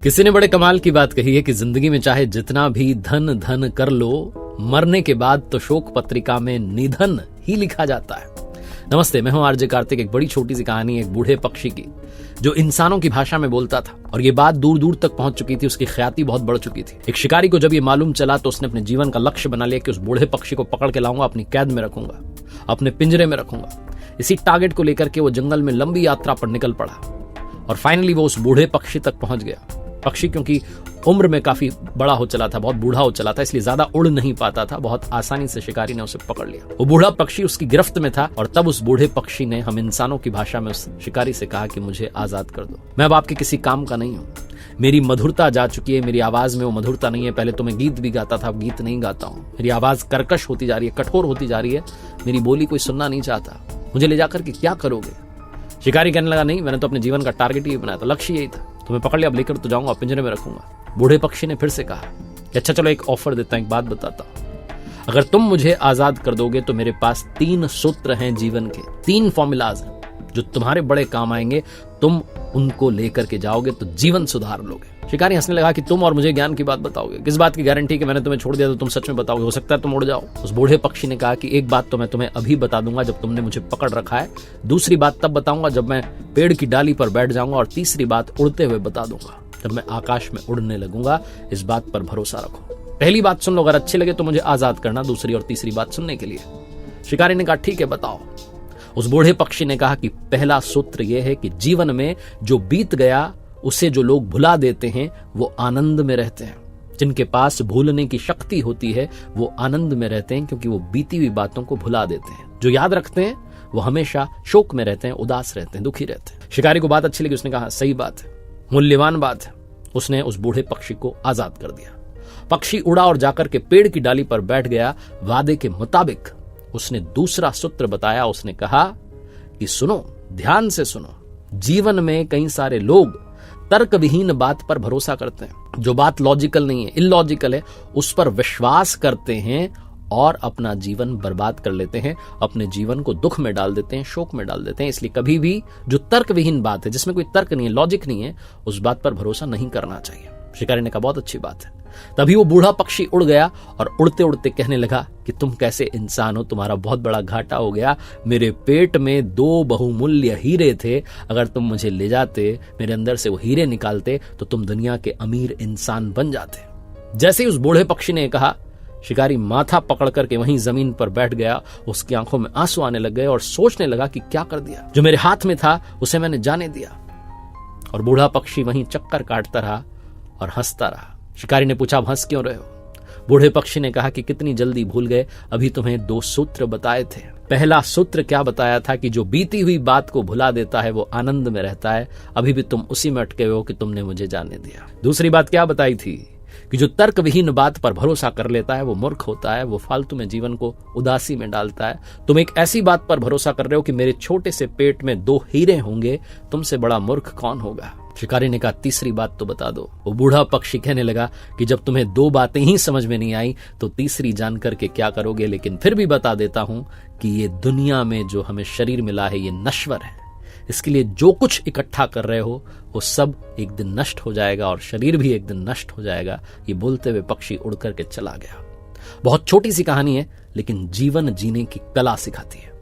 किसी ने बड़े कमाल की बात कही है कि जिंदगी में चाहे जितना भी धन धन कर लो, मरने के बाद तो शोक पत्रिका में निधन ही लिखा जाता है। नमस्ते, मैं हूं आरजे कार्तिक। एक बड़ी छोटी सी कहानी है एक बूढ़े पक्षी की जो इंसानों की भाषा में बोलता था और ये बात दूर दूर तक पहुंच चुकी थी। उसकी ख्याति बहुत बढ़ चुकी थी। एक शिकारी को जब ये मालूम चला तो उसने अपने जीवन का लक्ष्य बना लिया कि उस बूढ़े पक्षी को पकड़ के लाऊंगा, अपनी कैद में रखूंगा, अपने पिंजरे में रखूंगा। इसी टारगेट को लेकर के वो जंगल में लंबी यात्रा पर निकल पड़ा और फाइनली वो उस बूढ़े पक्षी तक पहुंच गया। पक्षी क्योंकि उम्र में काफी बड़ा हो चला था, बहुत बूढ़ा हो चला था, इसलिए ज्यादा उड़ नहीं पाता था। बहुत आसानी से शिकारी ने उसे पकड़ लिया। वो बूढ़ा पक्षी उसकी गिरफ्त में था और तब उस बूढ़े पक्षी ने हम इंसानों की भाषा में उस शिकारी से कहा कि मुझे आजाद कर दो, मैं अब आपके किसी काम का नहीं हूं। मेरी मधुरता जा चुकी है, मेरी आवाज में वो मधुरता नहीं है। पहले तो मैं गीत भी गाता था, अब गीत नहीं गाता हूं। मेरी आवाज कर्कश होती जा रही है, कठोर होती जा रही है। मेरी बोली कोई सुनना नहीं चाहता। मुझे ले जाकर के क्या करोगे? शिकारी कहने लगा, नहीं, मैंने तो अपने जीवन का टारगेट ही बनाया था, लक्ष्य यही था। तुम्हें पकड़ लिया, अब लेकर तो जाऊंगा, पिंजरे में रखूंगा। बूढ़े पक्षी ने फिर से कहा, अच्छा चलो एक ऑफर देता हूं, एक बात बताता हूं। अगर तुम मुझे आजाद कर दोगे तो मेरे पास 3 सूत्र हैं जीवन के, 3 फॉर्मूलाज हैं जो तुम्हारे बड़े काम आएंगे। तुम उनको लेकर के जाओगे तो जीवन सुधार लोगे। शिकारी हंसने लगा कि तुम और मुझे ज्ञान की बात बताओगे? किस बात की गारंटी कि मैंने तुम्हें छोड़ दिया तो तुम सच में बताओगे? हो सकता है तुम उड़ जाओ। उस बूढ़े पक्षी ने कहा कि एक बात तो मैं तुम्हें अभी बता दूंगा जब तुमने मुझे पकड़ रखा है, दूसरी बात तब बताऊंगा जब मैं पेड़ की डाली पर बैठ जाऊंगा, और तीसरी बात उड़ते हुए बता दूंगा जब मैं आकाश में उड़ने लगूंगा। इस बात पर भरोसा रखो। पहली बात सुन लो, अगर अच्छी लगे तो मुझे आजाद करना, दूसरी और तीसरी बात सुनने के लिए। शिकारी ने कहा, ठीक है बताओ। उस बूढ़े पक्षी ने कहा कि पहला सूत्र यह है कि जीवन में जो बीत गया उसे जो लोग भुला देते हैं वो आनंद में रहते हैं। जिनके पास भूलने की शक्ति होती है वो आनंद में रहते हैं, क्योंकि वो बीती हुई बातों को भुला देते हैं। जो याद रखते हैं वो हमेशा शोक में रहते हैं, उदास रहते हैं, दुखी रहते हैं। शिकारी को बात अच्छी लगी। उसने कहा, सही बात है, मूल्यवान बात है। उसने उस बूढ़े पक्षी को आजाद कर दिया। पक्षी उड़ा और जाकर के पेड़ की डाली पर बैठ गया। वादे के मुताबिक उसने दूसरा सूत्र बताया। उसने कहा कि सुनो, ध्यान से सुनो। जीवन में कई सारे लोग तर्क विहीन बात पर भरोसा करते हैं। जो बात लॉजिकल नहीं है, इलॉजिकल है, उस पर विश्वास करते हैं और अपना जीवन बर्बाद कर लेते हैं। अपने जीवन को दुख में डाल देते हैं, शोक में डाल देते हैं। इसलिए कभी भी जो तर्क विहीन बात है, जिसमें कोई तर्क नहीं है, लॉजिक नहीं है, उस बात पर भरोसा नहीं करना चाहिए। शिकारी ने कहा, बहुत अच्छी बात है। तभी वो बूढ़ा पक्षी उड़ गया और उड़ते उड़ते कहने लगा कि तुम कैसे इंसान हो, तुम्हारा बहुत बड़ा घाटा हो गया। मेरे पेट में 2 बहुमूल्य हीरे थे। अगर तुम मुझे ले जाते, मेरे अंदर से वो हीरे निकालते, तो तुम दुनिया के अमीर इंसान बन जाते। जैसे ही उस बूढ़े पक्षी ने कहा, शिकारी माथा पकड़ करके वहीं जमीन पर बैठ गया। उसकी आंखों में आंसू आने लग गए और सोचने लगा कि क्या कर दिया। जो मेरे हाथ में था उसे मैंने जाने दिया। और बूढ़ा पक्षी वहीं चक्कर काटता रहा और हंसता रहा। शिकारी ने पूछा, हंस क्यों रहे हो? बूढ़े पक्षी ने कहा कि कितनी जल्दी भूल गए, अभी तुम्हें 2 सूत्र बताए थे। पहला सूत्र क्या बताया था कि जो बीती हुई बात को भुला देता है वो आनंद में रहता है। अभी भी तुम उसी में अटके हो कि तुमने मुझे जाने दिया। दूसरी बात क्या बताई थी कि जो तर्क विहीन बात पर भरोसा कर लेता है वो मूर्ख होता है, वो फालतू में जीवन को उदासी में डालता है। तुम एक ऐसी बात पर भरोसा कर रहे हो कि मेरे छोटे से पेट में 2 हीरे होंगे, तुमसे बड़ा मूर्ख कौन होगा? शिकारी ने कहा, तीसरी बात तो बता दो। वो बूढ़ा पक्षी कहने लगा कि जब तुम्हें 2 बातें ही समझ में नहीं आई तो तीसरी जान करके क्या करोगे? लेकिन फिर भी बता देता हूं कि ये दुनिया में जो हमें शरीर मिला है ये नश्वर है। इसके लिए जो कुछ इकट्ठा कर रहे हो वो सब एक दिन नष्ट हो जाएगा और शरीर भी एक दिन नष्ट हो जाएगा। ये बोलते हुए पक्षी उड़ करके चला गया। बहुत छोटी सी कहानी है, लेकिन जीवन जीने की कला सिखाती है।